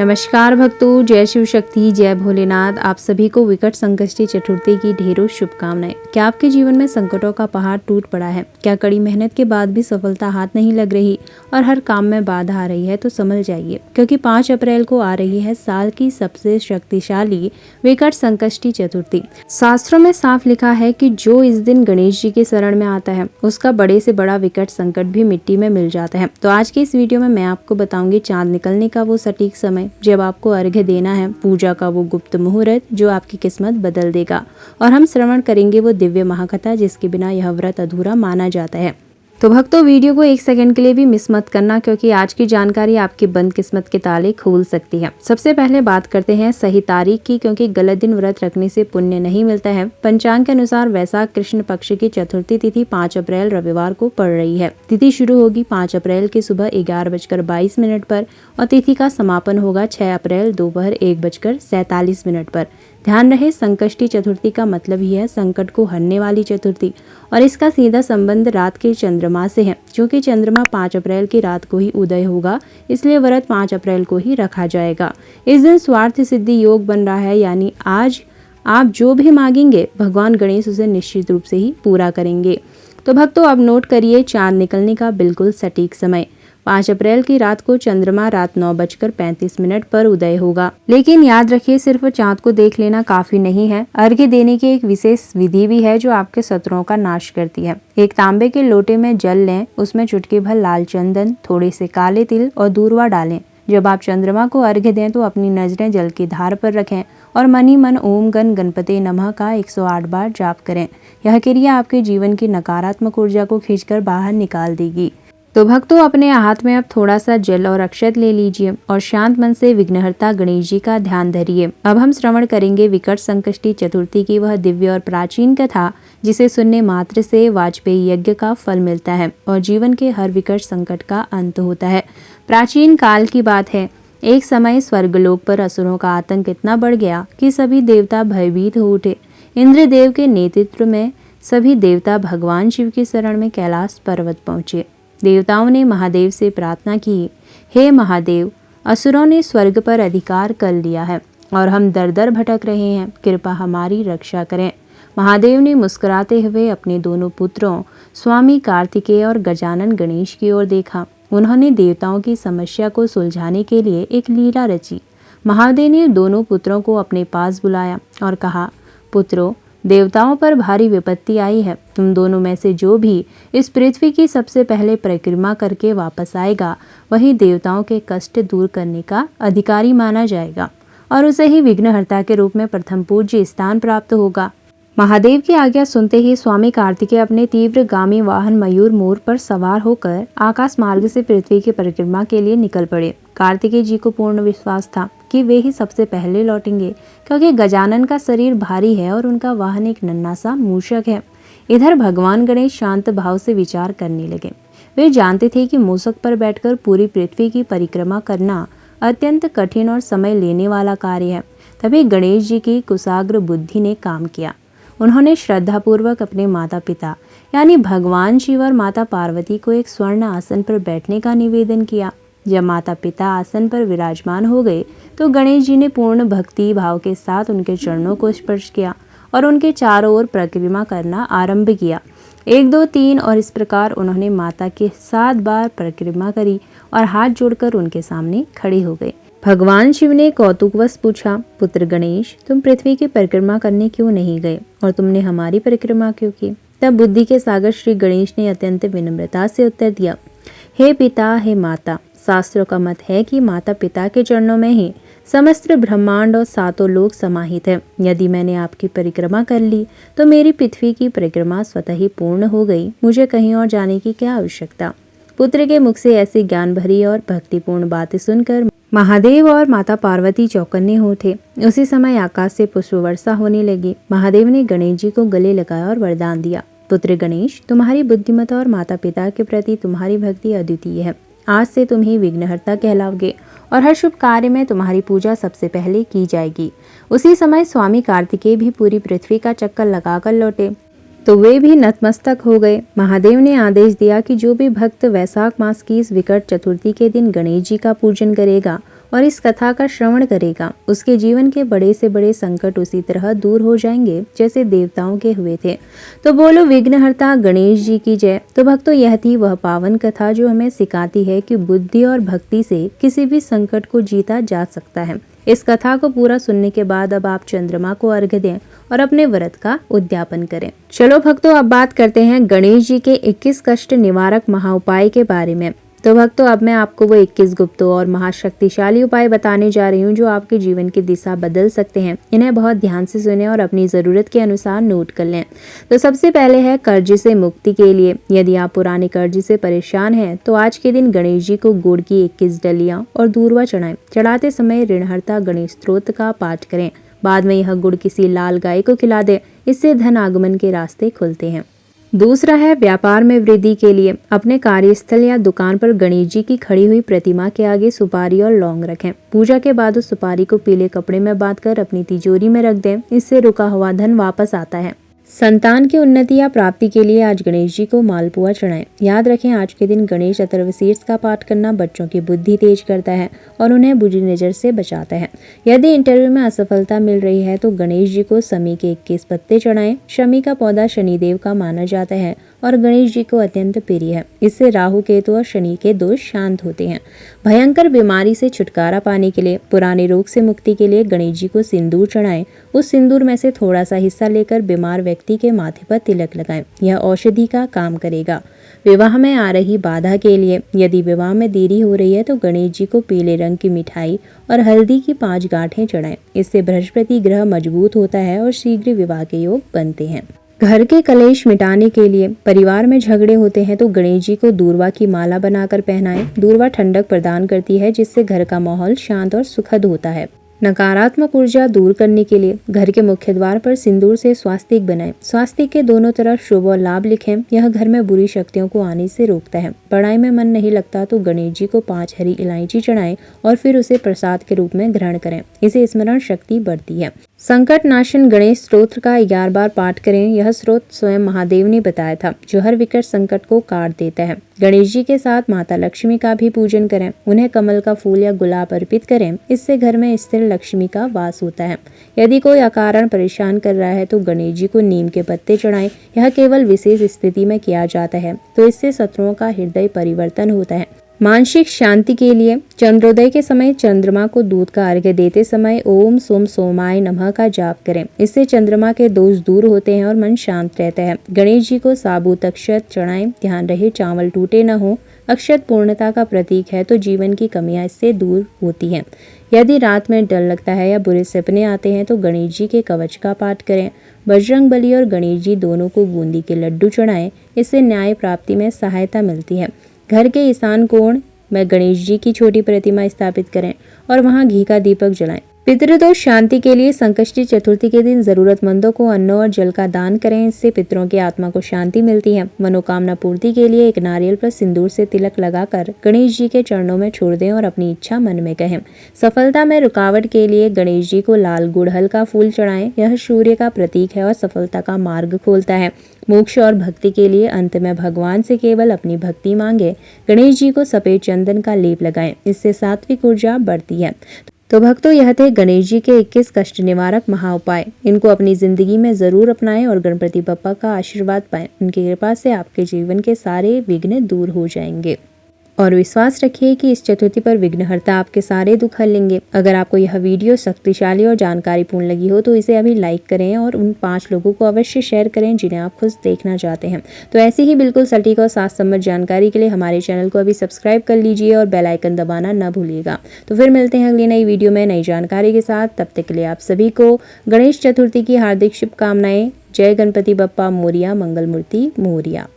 नमस्कार भक्तों, जय शिव शक्ति, जय भोलेनाथ। आप सभी को विकट संकष्टी चतुर्थी की ढेरों शुभकामनाएं। क्या आपके जीवन में संकटों का पहाड़ टूट पड़ा है? क्या कड़ी मेहनत के बाद भी सफलता हाथ नहीं लग रही और हर काम में बाधा आ रही है? तो संभल जाइए, क्योंकि 5 अप्रैल को आ रही है साल की सबसे शक्तिशाली विकट संकष्टी चतुर्थी। शास्त्रों में साफ लिखा है कि जो इस दिन गणेश जी के शरण में आता है उसका बड़े से बड़ा विकट संकट भी मिट्टी में मिल जाता है। तो आज के इस वीडियो में मैं आपको बताऊंगी चांद निकलने का वो सटीक समय जब आपको अर्घ्य देना है, पूजा का वो गुप्त मुहूर्त जो आपकी किस्मत बदल देगा, और हम श्रवण करेंगे वो दिव्य महाकथा जिसके बिना यह व्रत अधूरा माना जाता है। तो भक्तों, वीडियो को 1 सेकंड के लिए भी मिस मत करना, क्योंकि आज की जानकारी आपकी बंद किस्मत के ताले खोल सकती है। सबसे पहले बात करते हैं सही तारीख की, क्योंकि गलत दिन व्रत रखने से पुण्य नहीं मिलता है। पंचांग के अनुसार वैशाख कृष्ण पक्ष की चतुर्थी तिथि 5 अप्रैल रविवार को पड़ रही है। तिथि शुरू होगी 5 अप्रैल की सुबह 11:22 पर और तिथि का समापन होगा 6 अप्रैल दोपहर 1:47 पर। ध्यान रहे, संकष्टी चतुर्थी का मतलब ही है संकट को हरने वाली चतुर्थी, और इसका सीधा संबंध रात के चंद्रमा से है। क्योंकि चंद्रमा 5 अप्रैल की रात को ही उदय होगा, इसलिए व्रत 5 अप्रैल को ही रखा जाएगा। इस दिन स्वार्थ सिद्धि योग बन रहा है, यानी आज आप जो भी मांगेंगे भगवान गणेश उसे निश्चित रूप से ही पूरा करेंगे। तो भक्तों, अब नोट करिए चांद निकलने का बिल्कुल सटीक समय। 5 अप्रैल की रात को चंद्रमा रात 9:35 पर उदय होगा। लेकिन याद रखिए, सिर्फ चांद को देख लेना काफी नहीं है। अर्घ्य देने की एक विशेष विधि भी है जो आपके शत्रुओं का नाश करती है। एक तांबे के लोटे में जल लें, उसमें चुटकी भर लाल चंदन, थोड़े से काले तिल और दूर्वा डालें। जब आप चंद्रमा को अर्घ्य दें तो अपनी नजरें जल की धार पर रखें और मनी मन ओम गण गणपते नमः का 108 बार जाप करें। यह क्रिया आपके जीवन की नकारात्मक ऊर्जा को खींचकर बाहर निकाल देगी। तो भक्तों, अपने हाथ में अब थोड़ा सा जल और अक्षत ले लीजिए और शांत मन से विघ्नहर्ता गणेश जी का ध्यान धरिए। अब हम श्रवण करेंगे विकट संकष्टी चतुर्थी की वह दिव्य और प्राचीन कथा जिसे सुनने मात्र से वाजपेयी यज्ञ का फल मिलता है और जीवन के हर विकट संकट का अंत होता है। प्राचीन काल की बात है। एक समय स्वर्गलोक पर असुरों का आतंक इतना बढ़ गया कि सभी देवता भयभीत हो उठे। इंद्रदेव के नेतृत्व में सभी देवता भगवान शिव की शरण में कैलाश पर्वत पहुंचे। देवताओं ने महादेव से प्रार्थना की, हे महादेव, असुरों ने स्वर्ग पर अधिकार कर लिया है और हम दर दर भटक रहे हैं, कृपा हमारी रक्षा करें। महादेव ने मुस्कुराते हुए अपने दोनों पुत्रों स्वामी कार्तिकेय और गजानन गणेश की ओर देखा। उन्होंने देवताओं की समस्या को सुलझाने के लिए एक लीला रची। महादेव ने दोनों पुत्रों को अपने पास बुलाया और कहा, पुत्रों, देवताओं पर भारी विपत्ति आई है। तुम दोनों में से जो भी इस पृथ्वी की सबसे पहले परिक्रमा करके वापस आएगा वही देवताओं के कष्ट दूर करने का अधिकारी माना जाएगा और उसे ही विघ्नहर्ता के रूप में प्रथम पूज्य स्थान प्राप्त होगा। महादेव की आज्ञा सुनते ही स्वामी कार्तिकेय अपने तीव्रगामी वाहन मयूर मोर पर सवार होकर आकाश मार्ग से पृथ्वी की परिक्रमा के लिए निकल पड़े। कार्तिकेय जी को पूर्ण विश्वास था कि वे ही सबसे पहले लौटेंगे, क्योंकि गजानन का शरीर भारी है और उनका वाहन एक नन्हा सा मूषक है। इधर भगवान गणेश शांत भाव से विचार करने लगे। वे जानते थे कि मूषक पर बैठकर पूरी पृथ्वी की परिक्रमा करना अत्यंत कठिन और समय लेने वाला कार्य है। तभी गणेश जी की कुशाग्र बुद्धि ने काम किया। उन्होंने श्रद्धापूर्वक अपने माता पिता यानी भगवान शिव और माता पार्वती को एक स्वर्ण आसन पर बैठने का निवेदन किया। जब माता पिता आसन पर विराजमान हो गए तो गणेश जी ने पूर्ण भक्ति भाव के साथ उनके चरणों को स्पर्श किया और उनके चारों ओर परिक्रमा करना आरंभ किया। 1 2 3 और इस प्रकार उन्होंने माता के 7 बार परिक्रमा करी और हाथ जोड़कर उनके सामने खड़े हो गए। भगवान शिव ने कौतुकवश पूछा, पुत्र गणेश, तुम पृथ्वी की परिक्रमा करने क्यों नहीं गए और तुमने हमारी परिक्रमा क्यों की? तब बुद्धि के सागर श्री गणेश ने अत्यंत विनम्रता से उत्तर दिया, हे पिता, हे माता, शास्त्रों का मत है कि माता पिता के चरणों में ही समस्त ब्रह्मांड और 7 लोक समाहित है। यदि मैंने आपकी परिक्रमा कर ली तो मेरी पृथ्वी की परिक्रमा स्वतः ही पूर्ण हो गई। मुझे कहीं और जाने की क्या आवश्यकता? पुत्र के मुख से ऐसी ज्ञान भरी और भक्तिपूर्ण बातें सुनकर महादेव और माता पार्वती चौकन्ने हो उठे। उसी समय आकाश से पुष्प वर्षा होने लगी। महादेव ने गणेश जी को गले लगाया और वरदान दिया, पुत्र गणेश, तुम्हारी बुद्धिमत्ता और माता पिता के प्रति तुम्हारी भक्ति अद्वितीय है। आज से तुम ही विघ्नहर्ता कहलाओगे और हर शुभ कार्य में तुम्हारी पूजा सबसे पहले की जाएगी। उसी समय स्वामी कार्तिकेय भी पूरी पृथ्वी का चक्कर लगाकर लौटे तो वे भी नतमस्तक हो गए। महादेव ने आदेश दिया कि जो भी भक्त वैशाख मास की इस विकट चतुर्थी के दिन गणेश जी का पूजन करेगा और इस कथा का श्रवण करेगा उसके जीवन के बड़े से बड़े संकट उसी तरह दूर हो जाएंगे जैसे देवताओं के हुए थे। तो बोलो विघ्नहर्ता गणेश जी की जय। तो भक्तों, यह थी वह पावन कथा जो हमें सिखाती है कि बुद्धि और भक्ति से किसी भी संकट को जीता जा सकता है। इस कथा को पूरा सुनने के बाद अब आप चंद्रमा को अर्घ्य दें और अपने व्रत का उद्यापन करें। चलो भक्तों, अब बात करते हैं गणेश जी के 21 कष्ट निवारक महाउपाय के बारे में। तो भक्तों, अब मैं आपको वो 21 गुप्त और महाशक्तिशाली उपाय बताने जा रही हूँ जो आपके जीवन की दिशा बदल सकते हैं। इन्हें बहुत ध्यान से सुनें और अपनी जरूरत के अनुसार नोट कर लें। तो सबसे पहले है कर्ज से मुक्ति के लिए। यदि आप पुराने कर्ज से परेशान हैं तो आज के दिन गणेश जी को गुड़ की 21 डलियां और दूर्वा चढ़ाएं। चढ़ाते समय ऋणहर्ता गणेश स्तोत्र का पाठ करें। बाद में यह गुड़ किसी लाल गाय को खिला दें। इससे धन आगमन के रास्ते खुलते हैं। दूसरा है व्यापार में वृद्धि के लिए। अपने कार्यस्थल या दुकान पर गणेश जी की खड़ी हुई प्रतिमा के आगे सुपारी और लौंग रखें। पूजा के बाद उस सुपारी को पीले कपड़े में बांधकर अपनी तिजोरी में रख दें। इससे रुका हुआ धन वापस आता है। संतान की उन्नति या प्राप्ति के लिए आज गणेश जी को मालपुआ चढ़ाएं। याद रखें, आज के दिन गणेश अथर्वशीर्ष का पाठ करना बच्चों की बुद्धि तेज करता है और उन्हें बुरी नजर से बचाता है। यदि इंटरव्यू में असफलता मिल रही है तो गणेश जी को शमी के 21 पत्ते चढ़ाएं। शमी का पौधा शनिदेव का माना जाता है और गणेश जी को अत्यंत प्रिय है। इससे राहु केतु और शनि के दोष शांत होते हैं। भयंकर बीमारी से छुटकारा पाने के लिए, पुराने रोग से मुक्ति के लिए गणेश जी को सिंदूर चढ़ाएं। उस सिंदूर में से थोड़ा सा हिस्सा लेकर बीमार व्यक्ति के माथे पर तिलक लगाएं। यह औषधि का काम करेगा। विवाह में आ रही बाधा के लिए, यदि विवाह में देरी हो रही है तो गणेश जी को पीले रंग की मिठाई और हल्दी की 5 गांठें चढ़ाएं। इससे बृहस्पति ग्रह मजबूत होता है और शीघ्र विवाह के योग बनते हैं। घर के कलेश मिटाने के लिए, परिवार में झगड़े होते हैं तो गणेश जी को दूर्वा की माला बनाकर पहनाएं। दूर्वा ठंडक प्रदान करती है जिससे घर का माहौल शांत और सुखद होता है। नकारात्मक ऊर्जा दूर करने के लिए घर के मुख्य द्वार पर सिंदूर से स्वास्तिक बनाएं। स्वास्तिक के दोनों तरफ शुभ और लाभ लिखें। यह घर में बुरी शक्तियों को आने से रोकता है। पढ़ाई में मन नहीं लगता तो गणेश जी को 5 हरी इलायची चढ़ाएं और फिर उसे प्रसाद के रूप में ग्रहण करें। इसे स्मरण शक्ति बढ़ती है। संकट नाशन गणेश स्तोत्र का 11 बार पाठ करें। यह स्तोत्र स्वयं महादेव ने बताया था जो हर विकट संकट को काट देता है। गणेश जी के साथ माता लक्ष्मी का भी पूजन करें। उन्हें कमल का फूल या गुलाब अर्पित करें। इससे घर में स्थिर लक्ष्मी का वास होता है। यदि कोई अकारण परेशान कर रहा है तो गणेश जी को नीम के पत्ते चढ़ाएं। यह केवल विशेष स्थिति में किया जाता है तो इससे शत्रुओं का हृदय परिवर्तन होता है। मानसिक शांति के लिए, चंद्रोदय के समय चंद्रमा को दूध का अर्घ्य देते समय ओम सोम सोमाय नमः का जाप करें। इससे चंद्रमा के दोष दूर होते हैं और मन शांत रहता है। गणेश जी को साबुत अक्षत चढ़ाएं। ध्यान रहे चावल टूटे न हो। अक्षत पूर्णता का प्रतीक है तो जीवन की कमियां इससे दूर होती हैं। यदि रात में डर लगता है या बुरे सपने आते हैं तो गणेश जी के कवच का पाठ करें। बजरंगबली और गणेश जी दोनों को बूंदी के लड्डू चढ़ाएं। इससे न्याय प्राप्ति में सहायता मिलती है। घर के ईशान कोण में गणेश जी की छोटी प्रतिमा स्थापित करें और वहां घी का दीपक जलाएं। पितृदोष शांति के लिए संकष्टी चतुर्थी के दिन जरूरतमंदों को अन्न और जल का दान करें। इससे पितरों की आत्मा को शांति मिलती है। मनोकामना पूर्ति के लिए एक नारियल पर सिंदूर से तिलक लगाकर गणेश जी के चरणों में छोड़ दें और अपनी इच्छा मन में कहें। सफलता में रुकावट के लिए गणेश जी को लाल गुड़हल का फूल चढ़ाएं। यह सूर्य का प्रतीक है और सफलता का मार्ग खोलता है। मोक्ष और भक्ति के लिए अंत में भगवान से केवल अपनी भक्ति मांगे। गणेश जी को सफेद चंदन का लेप लगाएं। इससे सात्विक ऊर्जा बढ़ती है। तो भक्तों, यह थे गणेश जी के 21 कष्ट निवारक महाउपाय। इनको अपनी जिंदगी में जरूर अपनाएं और गणपति बप्पा का आशीर्वाद पाएं। उनकी कृपा से आपके जीवन के सारे विघ्न दूर हो जाएंगे। और विश्वास रखिए कि इस चतुर्थी पर विघ्नहर्ता आपके सारे दुख हल लेंगे। अगर आपको यह वीडियो शक्तिशाली और जानकारीपूर्ण लगी हो तो इसे अभी लाइक करें और उन 5 लोगों को अवश्य शेयर करें जिन्हें आप खुद देखना चाहते हैं। तो ऐसी ही बिल्कुल सटीक और शास्त्रसम्मत जानकारी के लिए हमारे चैनल को अभी सब्सक्राइब कर लीजिए और बेल आइकन दबाना न भूलिएगा। तो फिर मिलते हैं अगली नई वीडियो में नई जानकारी के साथ। तब तक के लिए आप सभी को गणेश चतुर्थी की हार्दिक शुभकामनाएं। जय गणपति बप्पा मोरिया, मंगल मूर्ति मोरिया।